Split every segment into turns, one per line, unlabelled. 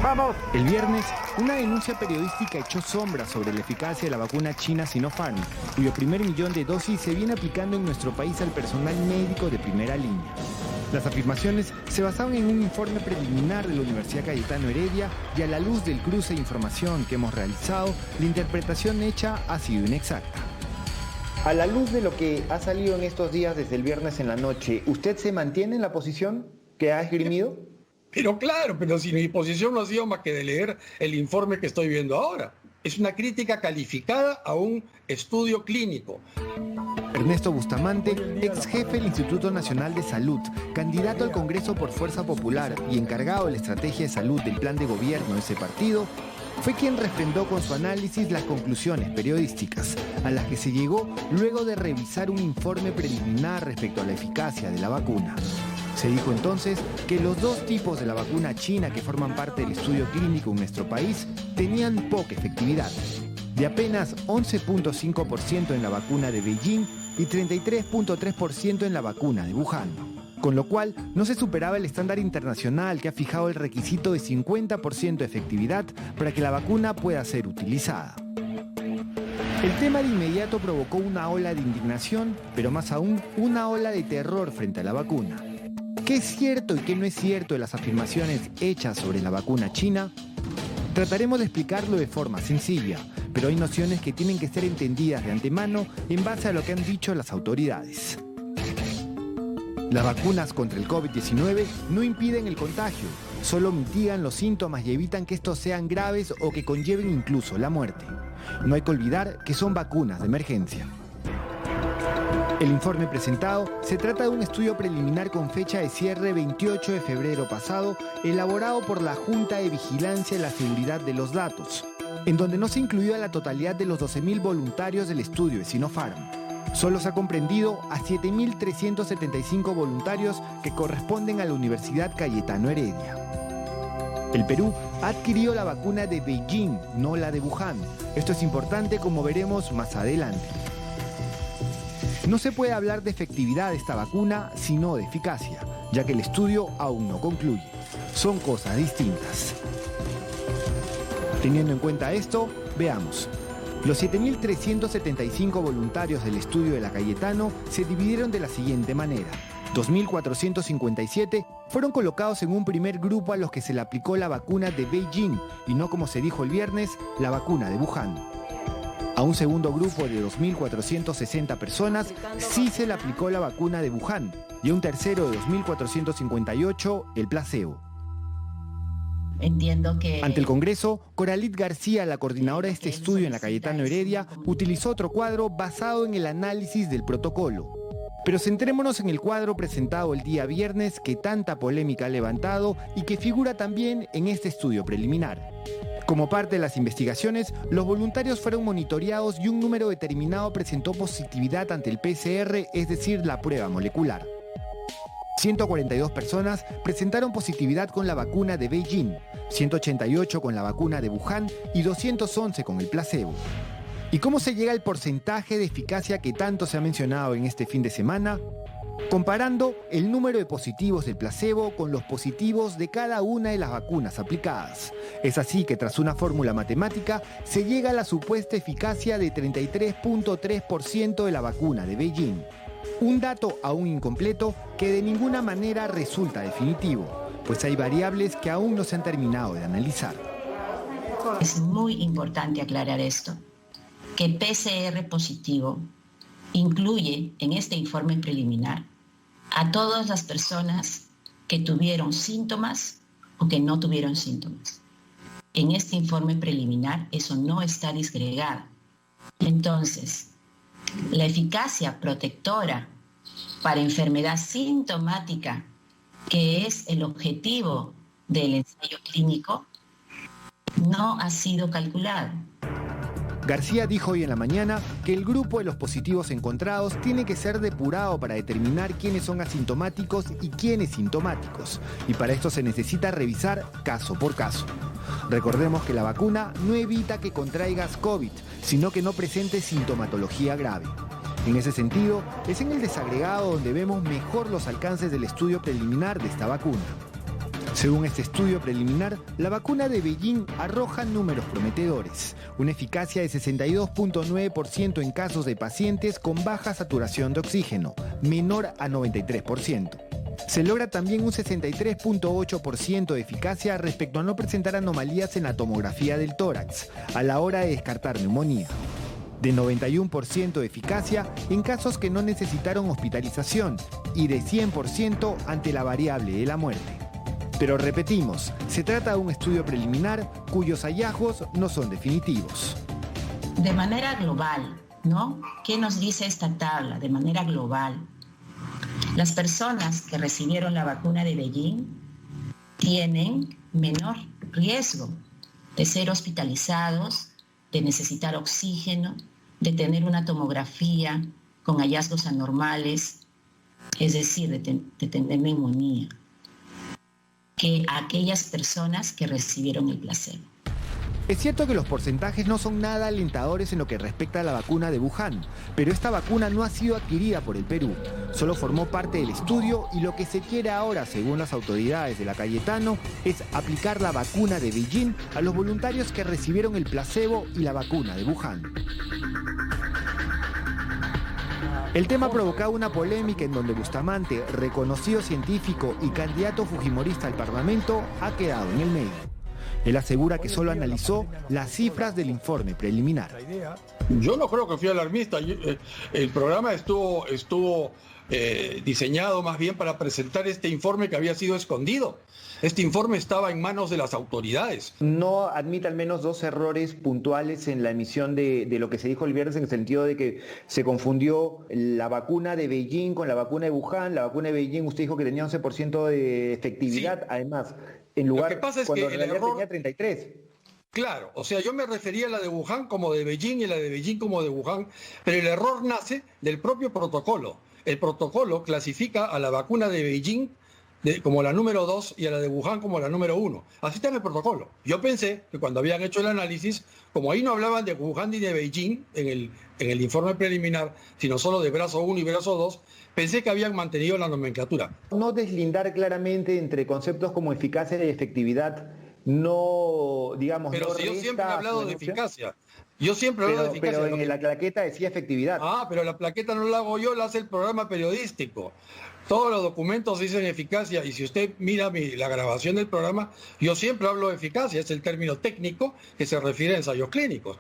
¡Vamos!
El viernes, una denuncia periodística echó sombra sobre la eficacia de la vacuna china Sinopharm, cuyo primer millón de dosis se viene aplicando en nuestro país al personal médico de primera línea. Las afirmaciones se basaban en un informe preliminar de la Universidad Cayetano Heredia y a la luz del cruce de información que hemos realizado, la interpretación hecha ha sido inexacta. A la luz de lo que ha salido en estos días desde el viernes en la noche, ¿usted se mantiene en la posición que ha esgrimido?
Pero claro, pero si mi posición no ha sido más que de leer el informe que estoy viendo ahora. Es una crítica calificada a un estudio clínico.
Ernesto Bustamante, ex jefe del Instituto Nacional de Salud, candidato al Congreso por Fuerza Popular y encargado de la estrategia de salud del plan de gobierno de ese partido, fue quien refrendó con su análisis las conclusiones periodísticas, a las que se llegó luego de revisar un informe preliminar respecto a la eficacia de la vacuna. Se dijo entonces que los dos tipos de la vacuna china que forman parte del estudio clínico en nuestro país tenían poca efectividad, de apenas 11.5% en la vacuna de Beijing y 33.3% en la vacuna de Wuhan, con lo cual no se superaba el estándar internacional que ha fijado el requisito de 50% de efectividad para que la vacuna pueda ser utilizada. El tema de inmediato provocó una ola de indignación, pero más aún una ola de terror frente a la vacuna. ¿Qué es cierto y qué no es cierto de las afirmaciones hechas sobre la vacuna china? Trataremos de explicarlo de forma sencilla, pero hay nociones que tienen que ser entendidas de antemano en base a lo que han dicho las autoridades. Las vacunas contra el COVID-19 no impiden el contagio, solo mitigan los síntomas y evitan que estos sean graves o que conlleven incluso la muerte. No hay que olvidar que son vacunas de emergencia. El informe presentado se trata de un estudio preliminar con fecha de cierre 28 de febrero pasado, elaborado por la Junta de Vigilancia de la Seguridad de los Datos, en donde no se incluyó a la totalidad de los 12.000 voluntarios del estudio de Sinopharm. Solo se ha comprendido a 7.375 voluntarios que corresponden a la Universidad Cayetano Heredia. El Perú ha adquirido la vacuna de Beijing, no la de Wuhan. Esto es importante, como veremos más adelante. No se puede hablar de efectividad de esta vacuna, sino de eficacia, ya que el estudio aún no concluye. Son cosas distintas. Teniendo en cuenta esto, veamos. Los 7.375 voluntarios del estudio de la Cayetano se dividieron de la siguiente manera. 2.457 fueron colocados en un primer grupo a los que se le aplicó la vacuna de Beijing y no, como se dijo el viernes, la vacuna de Wuhan. A un segundo grupo de 2.460 personas sí se le aplicó la vacuna de Wuhan y a un tercero de 2.458 el placebo.
Entiendo que...
Ante el Congreso, Coralit García, la coordinadora de este estudio en la Cayetano Heredia, utilizó otro cuadro basado en el análisis del protocolo. Pero centrémonos en el cuadro presentado el día viernes que tanta polémica ha levantado y que figura también en este estudio preliminar. Como parte de las investigaciones, los voluntarios fueron monitoreados y un número determinado presentó positividad ante el PCR, es decir, la prueba molecular. 142 personas presentaron positividad con la vacuna de Beijing, 188 con la vacuna de Wuhan y 211 con el placebo. ¿Y cómo se llega al porcentaje de eficacia que tanto se ha mencionado en este fin de semana? Comparando el número de positivos del placebo con los positivos de cada una de las vacunas aplicadas. Es así que tras una fórmula matemática se llega a la supuesta eficacia de 33.3% de la vacuna de Beijing. Un dato aún incompleto que de ninguna manera resulta definitivo, pues hay variables que aún no se han terminado de analizar.
Es muy importante aclarar esto, que PCR positivo incluye en este informe preliminar a todas las personas que tuvieron síntomas o que no tuvieron síntomas. En este informe preliminar eso no está disgregado. Entonces, la eficacia protectora para enfermedad sintomática, que es el objetivo del ensayo clínico, no ha sido calculado.
García dijo hoy en la mañana que el grupo de los positivos encontrados tiene que ser depurado para determinar quiénes son asintomáticos y quiénes sintomáticos, y para esto se necesita revisar caso por caso. Recordemos que la vacuna no evita que contraigas COVID, sino que no presentes sintomatología grave. En ese sentido, es en el desagregado donde vemos mejor los alcances del estudio preliminar de esta vacuna. Según este estudio preliminar, la vacuna de Beijing arroja números prometedores. Una eficacia de 62.9% en casos de pacientes con baja saturación de oxígeno, menor a 93%. Se logra también un 63.8% de eficacia respecto a no presentar anomalías en la tomografía del tórax, a la hora de descartar neumonía. De 91% de eficacia en casos que no necesitaron hospitalización y de 100% ante la variable de la muerte. Pero repetimos, se trata de un estudio preliminar cuyos hallazgos no son definitivos.
De manera global, ¿no? ¿Qué nos dice esta tabla? De manera global, las personas que recibieron la vacuna de Beijing tienen menor riesgo de ser hospitalizados, de necesitar oxígeno, de tener una tomografía con hallazgos anormales, es decir, de tener neumonía, que aquellas personas que recibieron el placebo.
Es cierto que los porcentajes no son nada alentadores en lo que respecta a la vacuna de Wuhan, pero esta vacuna no ha sido adquirida por el Perú. Solo formó parte del estudio y lo que se quiere ahora, según las autoridades de la Cayetano, es aplicar la vacuna de Beijing a los voluntarios que recibieron el placebo y la vacuna de Wuhan. El tema ha provocado una polémica en donde Bustamante, reconocido científico y candidato fujimorista al Parlamento, ha quedado en el medio. Él asegura que solo analizó las cifras del informe preliminar.
Yo no creo que fui alarmista. El programa estuvo diseñado más bien para presentar este informe que había sido escondido. Este informe estaba en manos de las autoridades.
¿No admite al menos dos errores puntuales en la emisión de lo que se dijo el viernes, en el sentido de que se confundió la vacuna de Beijing con la vacuna de Wuhan? La vacuna de Beijing usted dijo que tenía 11% de efectividad, sí. Además, en lugar,
lo que pasa es
cuando
que el error
tenía 33.
Claro, o sea, yo me refería a la de Wuhan como de Beijing y la de Beijing como de Wuhan, pero el error nace del propio protocolo. El protocolo clasifica a la vacuna de Beijing como la número 2 y a la de Wuhan como la número 1. Así está en el protocolo. Yo pensé que cuando habían hecho el análisis, como ahí no hablaban de Wuhan ni de Beijing en el informe preliminar, sino solo de brazo 1 y brazo 2, pensé que habían mantenido la nomenclatura.
No deslindar claramente entre conceptos como eficacia y efectividad, no, digamos...
Pero
no
si yo siempre he hablado de eficacia. Yo siempre he hablado de eficacia.
Pero en la plaqueta decía efectividad.
Ah, pero la plaqueta no la hago yo, la hace el programa periodístico. Todos los documentos dicen eficacia y si usted mira la grabación del programa, yo siempre hablo de eficacia, es el término técnico que se refiere a ensayos clínicos.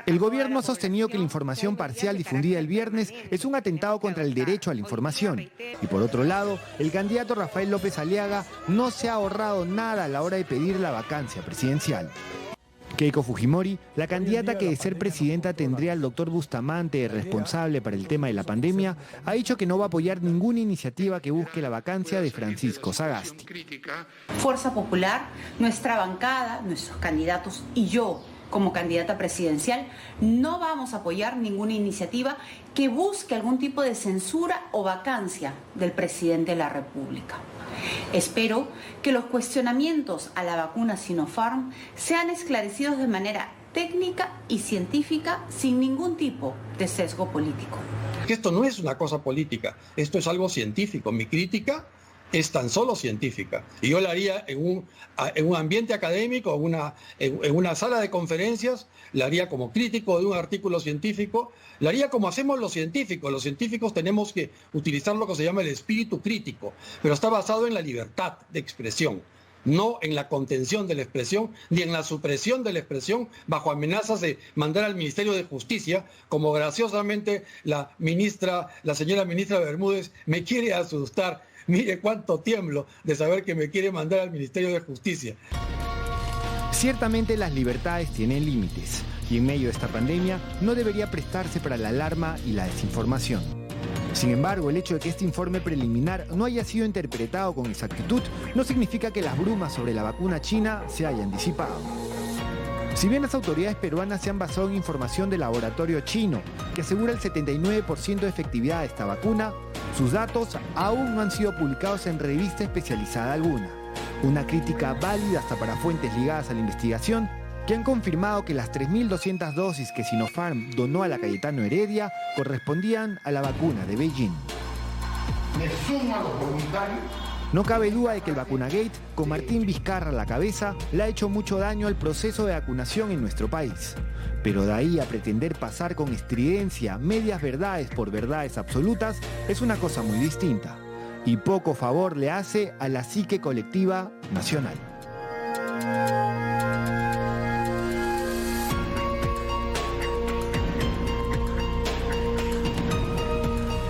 El gobierno ha sostenido que la información parcial difundida el viernes es un atentado contra el derecho a la información. Y por otro lado, el candidato Rafael López Aliaga no se ha ahorrado nada a la hora de pedir la vacancia presidencial. Keiko Fujimori, la candidata que de ser presidenta tendría al doctor Bustamante responsable para el tema de la pandemia, ha dicho que no va a apoyar ninguna iniciativa que busque la vacancia de Francisco Sagasti.
Fuerza Popular, nuestra bancada, nuestros candidatos y yo, como candidata presidencial, no vamos a apoyar ninguna iniciativa que busque algún tipo de censura o vacancia del presidente de la República. Espero que los cuestionamientos a la vacuna Sinopharm sean esclarecidos de manera técnica y científica sin ningún tipo de sesgo político.
Esto no es una cosa política, esto es algo científico. Mi crítica es tan solo científica. Y yo la haría en un ambiente académico, en una sala de conferencias, la haría como crítico de un artículo científico, la haría como hacemos los científicos. Los científicos tenemos que utilizar lo que se llama el espíritu crítico, pero está basado en la libertad de expresión, no en la contención de la expresión, ni en la supresión de la expresión bajo amenazas de mandar al Ministerio de Justicia, como graciosamente la señora ministra Bermúdez me quiere asustar. Mire cuánto tiemblo de saber que me quiere mandar al Ministerio de Justicia.
Ciertamente las libertades tienen límites y en medio de esta pandemia no debería prestarse para la alarma y la desinformación. Sin embargo, el hecho de que este informe preliminar no haya sido interpretado con exactitud no significa que las brumas sobre la vacuna china se hayan disipado. Si bien las autoridades peruanas se han basado en información del laboratorio chino, que asegura el 79% de efectividad de esta vacuna, sus datos aún no han sido publicados en revista especializada alguna. Una crítica válida hasta para fuentes ligadas a la investigación, que han confirmado que las 3.200 dosis que Sinopharm donó a la Cayetano Heredia correspondían a la vacuna de Beijing.
Me sumo a los voluntarios
No cabe duda de que el Vacunagate, con Martín Vizcarra a la cabeza, le ha hecho mucho daño al proceso de vacunación en nuestro país. Pero de ahí a pretender pasar con estridencia medias verdades por verdades absolutas es una cosa muy distinta. Y poco favor le hace a la psique colectiva nacional.